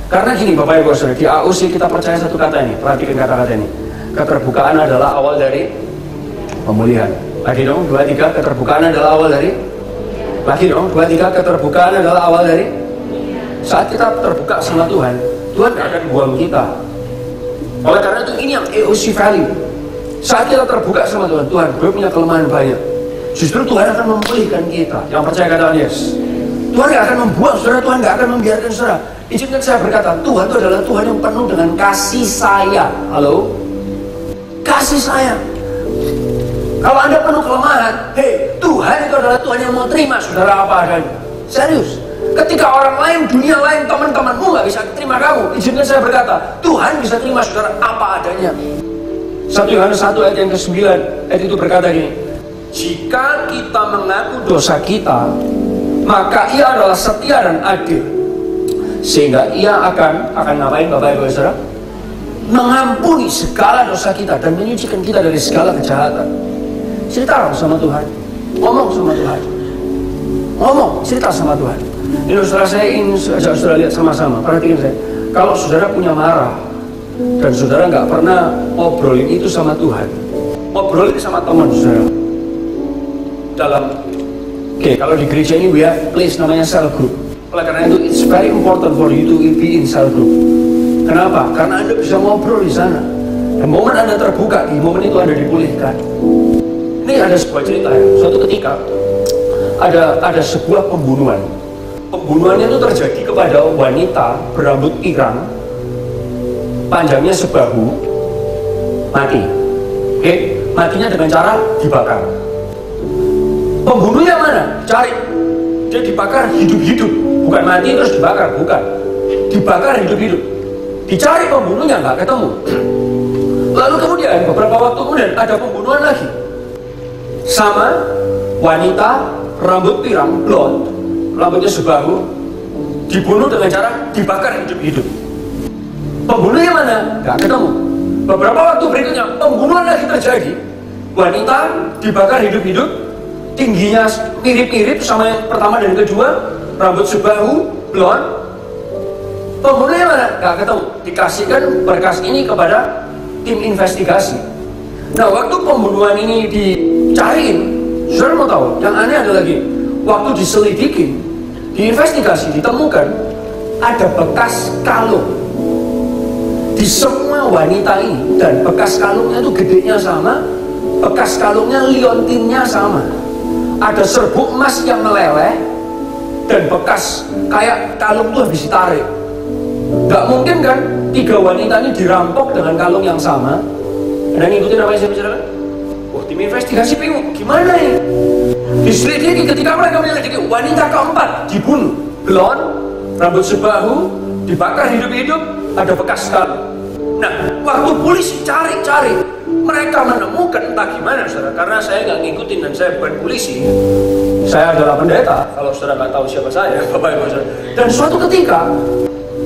Karena gini Bapak Ibu Saudara, di AOC kita percaya satu kata ini. Perhatikan kata-kata ini. Keterbukaan adalah awal dari pemulihan. Lagi dong, 2, 3. Keterbukaan adalah awal dari. Lagi dong, 2, 3. Keterbukaan adalah awal dari. Saat kita terbuka sama Tuhan, Tuhan gak akan buang kita. Oleh karena itu ini yang AOC value. Saat kita terbuka sama Tuhan, Tuhan gue punya kelemahan banyak. Justru Tuhan akan memulihkan kita. Yang percaya kata yes. Tuhan gak akan membuang saudara, Tuhan gak akan membiarkan saudara. Izinkan saya berkata, Tuhan itu adalah Tuhan yang penuh dengan kasih sayang. Halo? Kasih sayang. Kalau Anda penuh kelemahan, Tuhan itu adalah Tuhan yang mau terima saudara apa adanya. Serius. Ketika orang lain, dunia lain, teman-temanmu gak bisa terima kamu, izinkan saya berkata, Tuhan bisa terima saudara apa adanya. 1 Yohanes 1 ayat yang ke-9, ayat itu berkata gini, jika kita mengaku dosa kita, maka Ia adalah setia dan adil, sehingga Ia akan ngapain Bapak Ibu Saudara? Mengampuni segala dosa kita dan menyucikan kita dari segala kejahatan. Cerita sama Tuhan, ngomong sama Tuhan, cerita sama Tuhan. Ini saudara, saya ingin ajak saudara lihat sama-sama. Perhatikan saya, kalau saudara punya marah, dan saudara nggak pernah ngobrolin itu sama Tuhan, ngobrolin sama teman saudara dalam kalau di gereja ini we have place namanya cell group. Oleh karena itu it's very important for you to be in cell group. Kenapa? Karena Anda bisa ngobrol di sana. Dan momen Anda terbuka, di momen itu Anda dipulihkan. Ini ada sebuah cerita ya. Suatu ketika ada sebuah pembunuhan. Pembunuhannya itu terjadi kepada wanita berambut pirang, panjangnya sebahu, mati. Matinya dengan cara dibakar. Pembunuhnya mana? Cari. Dia dibakar hidup-hidup, bukan mati terus dibakar, bukan. Dibakar hidup-hidup. Dicari pembunuhnya nggak ketemu. Lalu kemudian beberapa waktu kemudian ada pembunuhan lagi sama wanita rambut pirang blond, rambutnya sebahu, dibunuh dengan cara dibakar hidup-hidup. Pembunuhnya mana? Nggak ketemu. Beberapa waktu berikutnya pembunuhan lagi terjadi, wanita dibakar hidup-hidup, tingginya mirip-mirip sama yang pertama dan kedua, rambut sebahu blond. Pembunuhnya mana? Nggak ketemu. Dikasihkan berkas ini kepada tim investigasi. Nah, waktu pembunuhan ini dicariin, saudara mau tahu, yang aneh ada lagi, waktu diselidikin, diinvestigasi, ditemukan ada bekas kalung di semua wanita ini, dan bekas kalungnya itu gedenya sama, bekas kalungnya liontinnya sama, ada serbuk emas yang meleleh, dan bekas kayak kalung tuh habis ditarik. Gak mungkin kan 3 wanita ini dirampok dengan kalung yang sama. Anda ngikutin apa yang saya bicarakan? Wah, tim investigasi bingung, gimana ini? Diselidiki, ketika mereka menyelidiki, wanita keempat dibunuh, blond, rambut sebahu, dibakar hidup-hidup, ada bekas kalung. Nah, waktu polisi cari-cari, mereka menemukan entah gimana saudara, karena saya nggak ngikutin dan saya bukan polisi, saya adalah pendeta. Kalau saudara nggak tahu siapa saya, Bapak Ibu saudara. Dan suatu ketika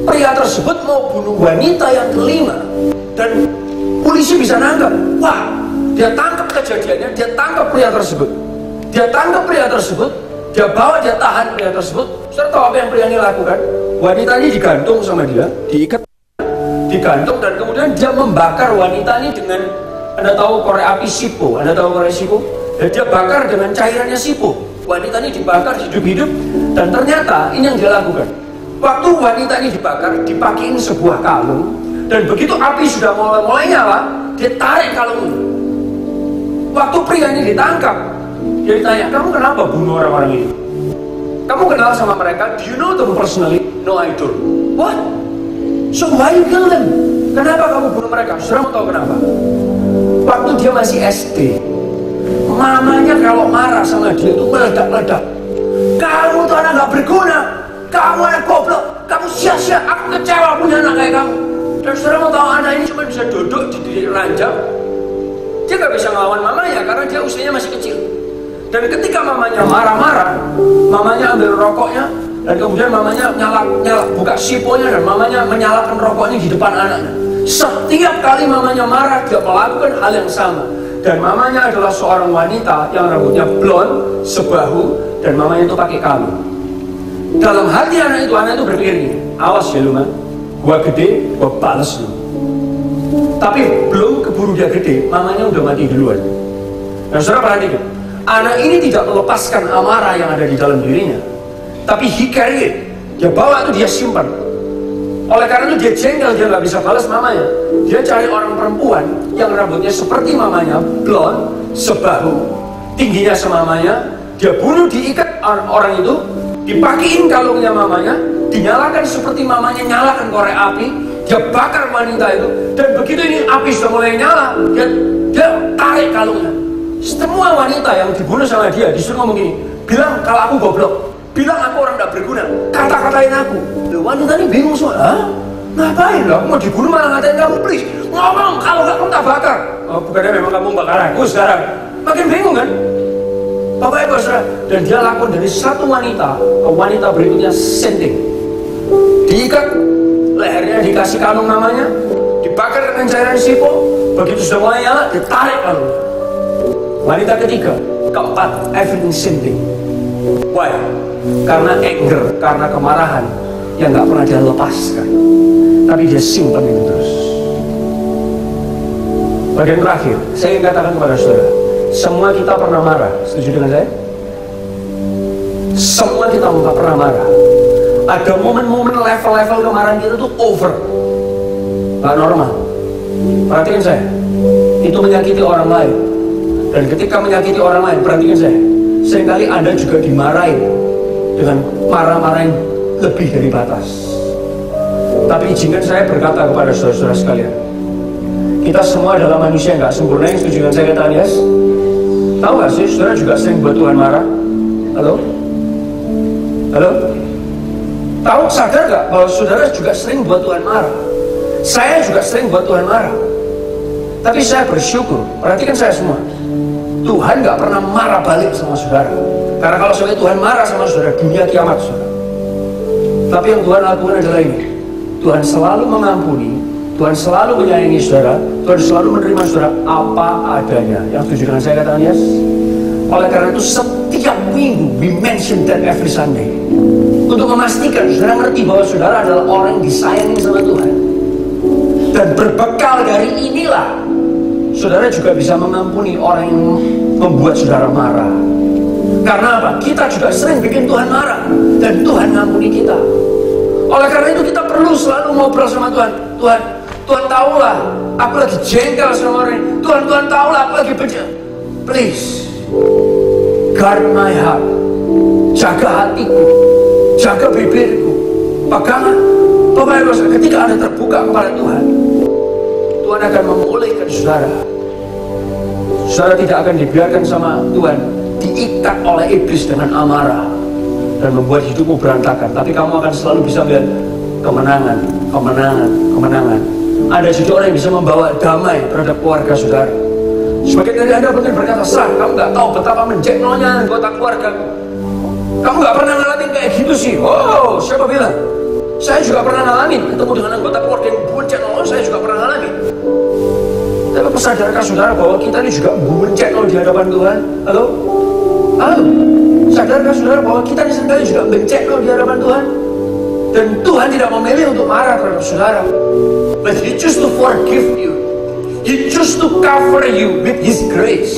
pria tersebut mau bunuh wanita yang kelima, dan polisi bisa nangkap. Wah, dia tangkap kejadiannya, dia tangkap pria tersebut, dia bawa, dia tahan pria tersebut. Saudara tahu apa yang pria ini lakukan? Wanita ini digantung sama dia, diikat, digantung, dan kemudian dia membakar wanita ini dengan, Anda tahu korek api sipo, Anda tahu korek sipo? Dan dia bakar dengan cairannya sipo. Wanita ini dibakar hidup-hidup, dan ternyata ini yang dia lakukan. Waktu wanita ini dibakar, dipakein sebuah kalung, dan begitu api sudah mulai nyala, dia tarik kalung ini. Waktu pria ini ditangkap, dia ditanya, kamu kenapa bunuh orang-orang ini? Kamu kenal sama mereka? Do you know them personally? No, I don't. What? So why you kill them? Kenapa kamu bunuh mereka? Saudara mau tahu kenapa? Waktu dia masih SD, mamanya kalau marah sama dia itu meledak-ledak. Kamu tuh anak gak berguna, kamu anak goblok, kamu sia-sia, aku kecewa punya anak kayak kamu. Dan saudara mau tahu, anak ini cuma bisa duduk di ranjang, dia gak bisa ngelawan mamanya karena dia usianya masih kecil. Dan ketika mamanya marah-marah, mamanya ambil rokoknya, dan kemudian mamanya nyala buka siponya, dan mamanya menyalakan rokoknya di depan anaknya. Setiap kali mamanya marah, dia melakukan hal yang sama. Dan mamanya adalah seorang wanita yang rambutnya blond, sebahu, dan mamanya itu pakai kalung. Dalam hati anak itu berpikir gini, awas ya lu, gua gede, gua balas lu. Tapi belum keburu dia gede, mamanya udah mati duluan. Nah, saudara perhatikan, anak ini tidak melepaskan amarah yang ada di dalam dirinya, tapi he carry it. Dia bawa itu, dia simpan. Oleh karena itu dia jengkel, dia nggak bisa balas mamanya. Dia cari orang perempuan yang rambutnya seperti mamanya, blond, sebahu, tingginya semamanya. Dia bunuh, diikat orang itu, dipakein kalungnya mamanya, dinyalakan seperti mamanya nyalakan korek api. Dia bakar wanita itu, dan begitu ini api sudah mulai nyala, dia tarik kalungnya. Semua wanita yang dibunuh sama dia disuruh ngomong gini, bilang kalau aku goblok, bilang aku orang gak berguna, kata-katain aku. Wanita ini bingung semua, hah? Ngapain? Aku mau dibunuh malah ngatain kamu, please ngomong, kalau gak kamu tak bakar. Oh, bukannya memang kamu bakar aku sekarang? Makin bingung kan? Bapak Ibu saudara, dan dia lakukan dari satu wanita ke wanita berikutnya senting. Diikat, lehernya dikasih kalung namanya, dibakar dengan cairan sipo, begitu sudah mulai nyala, ditarik kalung. Wanita ketiga, keempat, everything sinting. Why? Karena anger, karena kemarahan yang gak pernah dia lepaskan, tapi dia simpan itu terus. Bagian terakhir, saya ingin katakan kepada saudara, semua kita pernah marah. Setuju dengan saya? Semua kita pernah marah. Ada momen-momen level-level kemarahan kita tuh over, gak normal. Perhatikan saya, itu menyakiti orang lain. Dan ketika menyakiti orang lain, perhatikan saya, seringkali Anda juga dimarahin dengan marah-marah yang lebih dari batas. Tapi izinkan saya berkata kepada saudara-saudara sekalian, kita semua adalah manusia yang gak sempurna. Yang setuju dengan saya kata Anies? Tahu gak sih, saudara juga sering buat Tuhan marah? Halo? Halo? Tahu, sadar gak bahwa saudara juga sering buat Tuhan marah? Saya juga sering buat Tuhan marah. Tapi saya bersyukur, perhatikan saya semua, Tuhan gak pernah marah balik sama saudara. Karena kalau sampai Tuhan marah sama saudara, dunia kiamat saudara. Tapi yang Tuhan lakukan adalah ini, Tuhan selalu mengampuni, Tuhan selalu menyayangi saudara, Tuhan selalu menerima saudara apa adanya. Yang setuju dengan saya kata Anies? Oleh karena itu setiap minggu we mention that every Sunday, untuk memastikan saudara ngerti bahwa saudara adalah orang yang disayangi sama Tuhan. Dan berbekal dari inilah saudara juga bisa mengampuni orang yang membuat saudara marah. Karena apa? Kita juga sering bikin Tuhan marah, dan Tuhan ngampuni kita. Oleh karena itu kita perlu selalu ngobrol sama Tuhan. Tuhan tahulah aku lagi jengkel sama orang ini. Tuhan tahulah aku lagi benci. Please guard my heart. Jaga hatiku, jaga bibirku, pegangan. Bapak Ibu, ketika Anda terbuka kepada Tuhan, Tuhan akan memulihkan saudara. Saudara tidak akan dibiarkan sama Tuhan diikat oleh iblis dengan amarah dan membuat hidupmu berantakan. Tapi kamu akan selalu bisa melihat kemenangan, kemenangan, kemenangan. Ada juga orang yang bisa membawa damai terhadap keluarga saudara. Sebagian dari Anda mungkin berkata, Sah, kamu gak tahu betapa menjeknonya anggota keluarga. Kamu gak pernah ngalamin kayak gitu sih. Oh, siapa bilang? Saya juga pernah ngalamin ketemu dengan anggota keluarga yang menjekno. Saya juga pernah ngalamin. Tapi sadarkah saudara bahwa kita ini juga menjekno di hadapan Tuhan? Halo? Halo? Sadarkah saudara bahwa kita ini seringkali juga menjekno di hadapan Tuhan? Dan Tuhan tidak memilih untuk marah terhadap saudara, but He choose to forgive you. He choose to cover you with His grace.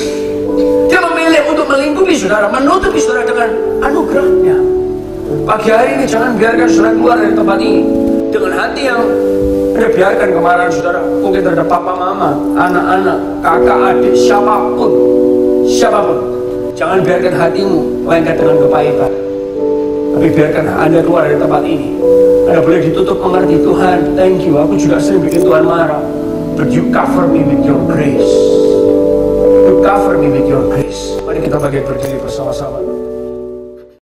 Dia memilih untuk melingkupi saudara, menutupi saudara dengan anugerahnya. Pagi hari ini jangan biarkan saudara keluar dari tempat ini dengan hati yang Anda biarkan kemarahan saudara mungkin terhadap papa mama, anak-anak, kakak, adik, siapapun. Jangan biarkan hatimu lengket dengan kepahitan. Tapi biarkan Anda keluar dari tempat ini, Anda boleh ditutup mengerti, Tuhan, thank you, aku juga sering bikin Tuhan marah, but you cover me with your grace. You cover me with your grace. Mari kita bagi berdiri bersama-sama.